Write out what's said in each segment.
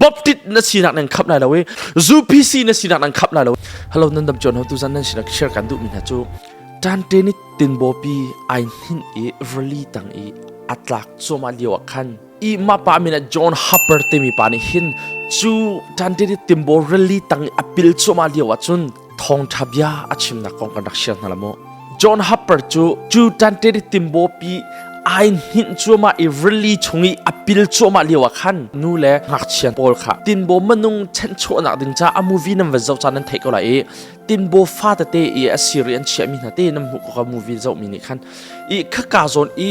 บ๊อบติดนั่นสินักนั่งขับนายแล้วเว้ยซูพีซีนั่นสินักนั่งขับนายแล้วฮัลโหลนั่นดับจนเขาตุจันนั่นสินักเชื่อกันดูมินะจูจันเตนิตินโบปีไอหินอีเรลีตังอีอัตลักโซมาเลียวคันอีมาปามินะจอห์นฮับเปอร์เตมีปานิหินจูจันเตนิตินโบเรลีตังอปิลโซมาเลียวจุนทองทับยาอาชิมนักกองกันดักเชียนนั่นละโมจอห์นฮับเปอร์จูจันเตนิตินโบปีไอหินชัวมาอีเรลีชงอีอปิลชัวมาเลียวคันนู่แหละหักเชียนโปลค่ะตินโบมันนุ่งเช่นชัวนักดึงจ้าอามูวีนั่นวันเจ้าจานันเทกเอาไรตินโบฟาตเตอีอซีเรียนเชียมินาเตนั่นหุกกับมูวีเจ้ามินิคันอีขกาโซนอี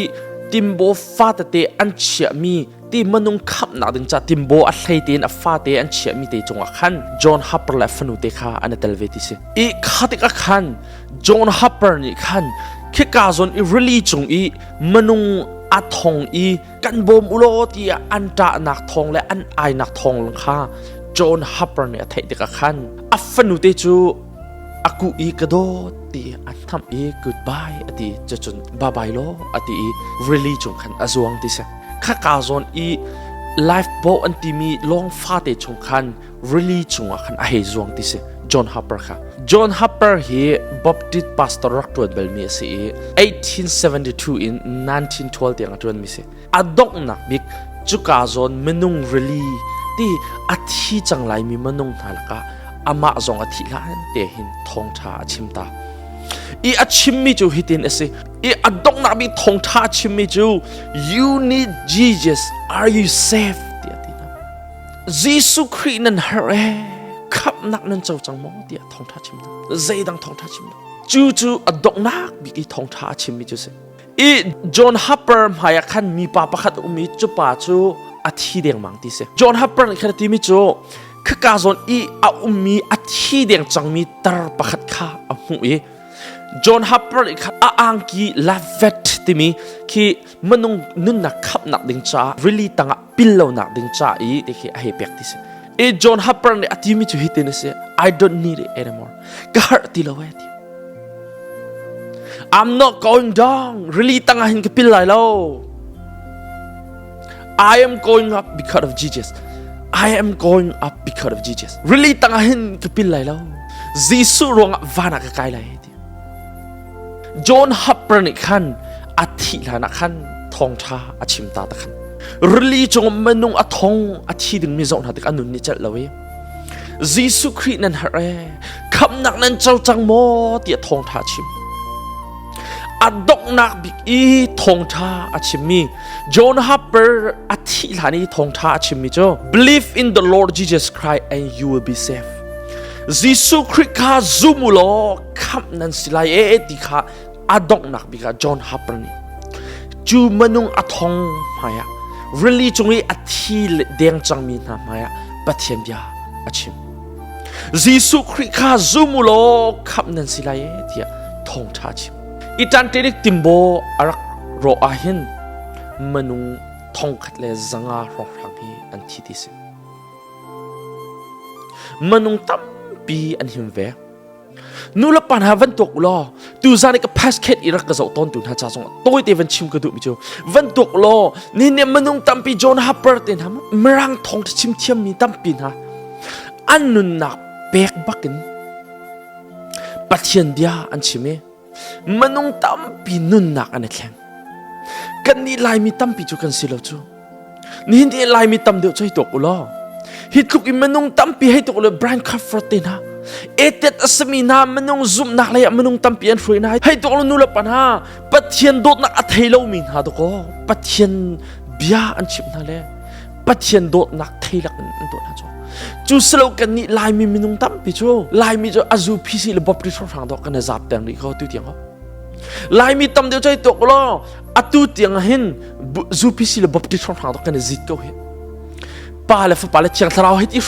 ตินโบฟาตเตอันเชียมีที่มันนุ่งขับนักดึงจ้าตินโบอัลไลเตนอัฟาเตอันเชียมีเตจงคันจอห์นฮับเปอร์และฟนุเตค่ะอันเตลเวติสอีขัดกัคันจอห์นฮับเปอร์นี่คันขกาโซนอีเรลีจงอีมันนุ่งอัดทองอีกันบมอุโลตีอันตาหนักทองและอันไอหนักทองลังค่าจอห์นฮับเปอร์เนี่ยไทยเด็กขันอัฟนุเตจูอากูอีกระโดดตีอันทำอีกูดบายอตีจะจนบายบายโลอตีเรลีจงขันอจวงติเสข้ากาโซนอีไลฟ์โบอันตีมีลองฟาเตจงขันเรลีจงขันอเฮจวงติเสจอห์นฮับเปอร์ค่ะจอห์นฮับเปอร์เฮบ๊อบดิดพาสตอร์รักตัวเบลมีสิ1872 in 1912เตียงตัวมีสิอดอกนักบิกจุกาโซนมนุงเรลีที่อาทิจังไรมีมนุงทาลกะอามาจงอาทิลานเตหินทองชาชิมตาอีอาชิมมิจูฮิตินเอสิอีอดอกนักบิกทองชาชิมมิจู you need Jesus are you safe เตียตินะยิสุคริสต์นั้นเฮเรขับนักนั้นเจ้าจังมองเดียทองท้าชิมนะใจดังทองท้าชิมนะจู่ๆอดอกนักบิกทองท้าชิมมิจูเสอีจอห์นฮับเปอร์หายคันมีปาปะขัดอุมิจูป่าจูอาทิเดียงมังติเสจอห์นฮับเปอร์ขัดที่มิจูคือกาซอนอีอาอุมิอาทิเดียงจังมีตร์ปะขัดข้าอาหูอีจอห์นฮับเปอร์ขัดอังกีลาเวตที่มีคือมันนุ่นนักขับนักดึงจ้า really ตั้งปิลเลวนักดึงจ้าอีที่คือไอเปียกติเสจอห์นฮับเปอร์เนี่ยอาทิมิจูฮิตเนส I don't need it anymore ก็หาติลาวะที่ I'm not going down really ตั้งหินกับปิลเลยแล้ว I am going up because of Jesus I am going up because of Jesus really ตั้งหินกับปิลเลยแล้วยิสุรวงวานักกายเลยที่จอห์นฮับเปอร์เนี่ยขันอาทิลานักขันทองชาอาชิมตาตะขันรีจงมันนุ่งอัฐงอาทิตย์มีจงหาติกอันนุนนิจัดเลยยิสุคริสต์นั้นฮะเร่คำนักนั้นเจ้าจังโมเตียทองท้าชิมอดอกนักบิกอีทองท้าอาชิมีจอห์นฮับเปอร์อาทิตย์หานี้ทองท้าอาชิมีโจ believe in the Lord Jesus Christ and you will be safe ยิสุคริสต์ข้าซุมุโลคำนั้นสิลายติข้าอดอกนักบิกจอห์นฮับเปอร์นี่จูมันนุ่งอัฐงหายreally จงอีอาทิตย์เดียงจังมีนามายะปะเทียนยาอาชิมยิสุคริสต์ข้าซุมุโลขับนันสิลายเดียทองท้าชิมอีจันเตริกติมโบอารักโรอาหินมนุงทองขัดเลจังอาโรหังฮีอันที่ดิสมนุงตั้มปีอันหิมเวนู่นละปัญหาวันตกล้อตูจานี่ก็พาสเคทอิรักก็จะต้นตุนหาจ้าจงตัวเตวันชิมก็ดูมิจูวันตกล้อนี่เนี่ยมันนุ่งตั้มปีจอห์นฮับเปอร์เต็นฮะมรังทองที่ชิมเทียมมีตั้มปีนะอันนุนนักเบกบักกันปัจเจียนเดียอันชิมมันนุ่งตั้มปีนุนนักอันนี้แข็งกันนี่ลายมีตั้มปีจูกันสิแล้วจูนี่เนี่ยลายมีตั้มเดียวใจตกล้อฮิตคุกอิมันนุ่งตั้มปีให้ตกเลยแบรนด์คาฟรเต็นฮะเอเต็ดสมีนามันนุ่งซุ่มนักเลยมันนุ่งตั้มเปลี่ยนช่วยนะให้ตัวเรานู่นละปัญหาปัจเจียนโดดนักอัฐเฮโลมินหาตัวก็ปัจเจียนเบียอันชิบนั่นแหละปัจเจียนโดดนักเทลักอันโดดนะจ๊ะจูสโลกันนี่ลายมีมันนุ่งตั้มปีจูลายมีจูอาจูพิสิลบบริสุทธิ์ทางดอกกันจับแต่งนี่เขาตุ้ยเตียงเขาลายมีตั้มเดียวใจตัวก็ล้ออัตุเตียงเห็นจูพิสิลบบริสุทธิ์ทางดอกกันจิตเขาเห็นปาเลฟปาเลเชียงทราวให้ที่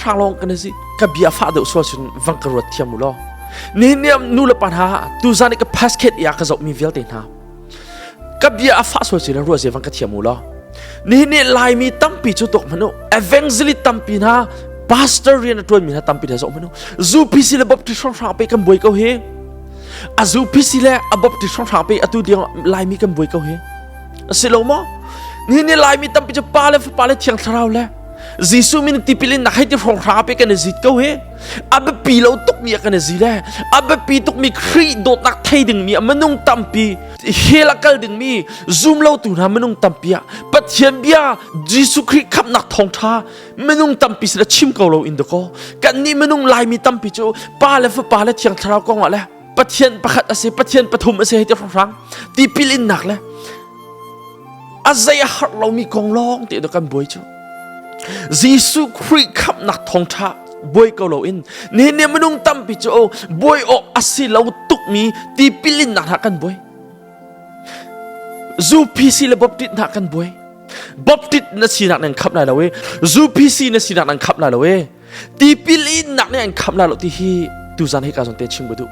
ช่างลองกันสิกับบิอาฟาเดอส่วนส่วนวังกรวดเทียมมุลนี่เนี่ยนู่นละปัญหาตูจานี่ก็พาสเคทอยากจะมีเวลเต็นฮะกับบิอาฟาส่วนส่วนรัวเซวังกเทียมมุลนี่เนี่ยลายมีตั้มปีจุดตกมนุเอเวนเจลิตั้มปีนะพาสเตอร์เรียนตัวมีนะตั้มปีเดียวมนุจูพิสิเลบบที่ช่างไปกันบ่อยเขาเฮอาจูพิสิเลบบที่ช่างไปอัตุเดียวลายมีกันบ่อยเขาเฮสิโลมอนี่เนี่ยลายมีตั้มปีจะปาเลเชียงทราวเลย Jisu min tipilin na hai ti phong rape kan zit ko he ab pilo tok mi kan zile ab pi tok mi khri dot nak thai ding mi manung tampi helakal ding mi zoom lo tu na manung tampia pathian bia Jisu khri khap nak thong tha manung tampi sila chim ko lo in ko kan ni manung lai mi tampi chu pa le thiang thrau ko ngale pathian pakhat ase pathian pathum ase ti phong rang tipilin nak le azaya har lo mi kong long ti do kan boi chu Jisu Christ khap nak thong tha boy ko lo in ne manung tampi chu boy o asi lo tuk mi ti pilin nak kan boy zu pc le boptit nak kan boy boptit na sinak nang khap la lo we zu pc na sinak nang khap la lo we ti pilin nak ne an khap la lo ti hi tu zan hi ka son te chim bu du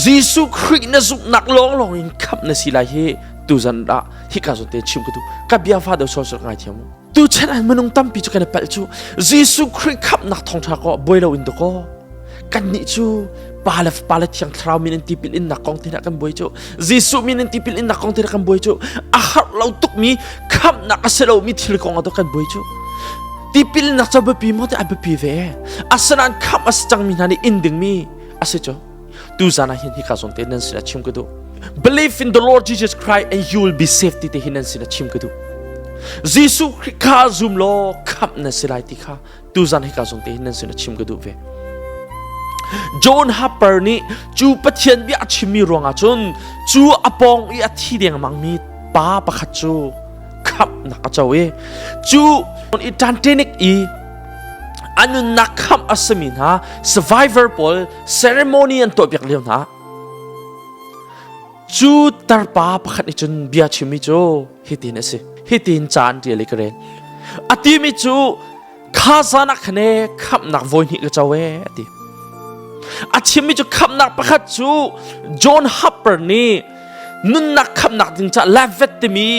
Jisu Christ na zu nak long in khap na si la hi tu zan da hi ka son te chim bu du ka bia fa do so ngai thiam tu chen an manung tampi chu kan pal chu Jisu Christ khap nak thong tha ko boy lo in do ko kan ni chu pala thiang thrau min ti pil in nak kong ti na kan boy chu Jisu min ti pil in nak kong ti na kan boy chu a har lo tuk mi khap nak aselo mi thil kong ado kan boy chu ti pil nak cha pi mo te ab pi ve asanan khap as chang min hani inding mi ase chu tu zana hin hi ka son te nan sila chim ko do believe in the Lord Jesus Christ and you will be saved ti hin nan sila chim ko do Jisu kha zoom lo khap na silai ti kha tu zan hi ka song te nan sin chim ga du ve John Harper ni chu pathian bi achimi ronga chun chu apong i athi deng mang mi pa pakhat chu khap na ka chawe chu i tantenik i anu nakham asamin ha survivor pol ceremony an to biak lew na chu tarpa pakhat ni chun bia chimi chu hitin ase hitin chan ti lekren ati mi chu khazana khane khap nak voin hi ka chawe ati achimi chu khap nak pakhat chu John Harper ni nun nak khap nak ding cha lavet ti mi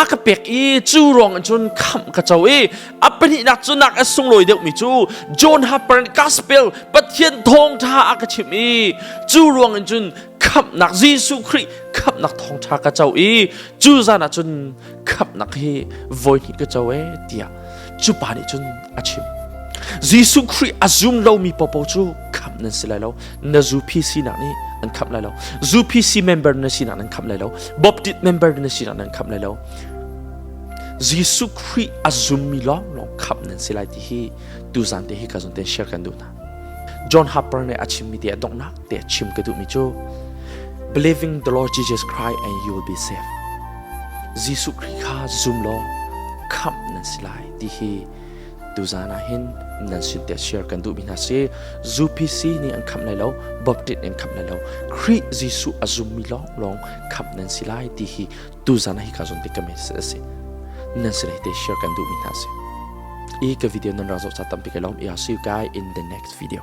akapek i chu rong chun kham ka chawe apani nak chu nak asung loi deuh mi chu John Harper gospel pathian thong tha akachimi chu rong chun khap nak Jisu Christ khap nak thong tha ka chaw i chu zana chun khap nak hi voin hi ka chawe tia chu pa ni chun achim Jisu Christ azum lo mi popo chu khap nan silai lo na zu pc na ni an khap lai lo zu pc member na si na an khap lai lo boptit member na si na an khap lai lo Jisu Christ azum mi lo khap nan silai ti hi tu zan te hi ka zon te share kan du na John Harper ne achim mi te dong nak te chim ka du mi chu believing the Lord Jesus Christ and you will be saved Jisu Christ kha zoom lo khap nan silai ti hi tu zana hin nan sin te share kan du mi na se zu pc ni an kham lai lo boptit en kham lai lo Christ Jisu azum mi lo long khap nan silai ti hi tu zana hi ka zon te kames se nan se te share kan du mi na se e ka video nan razo sa tam pi ka lom ya see you guys in the next video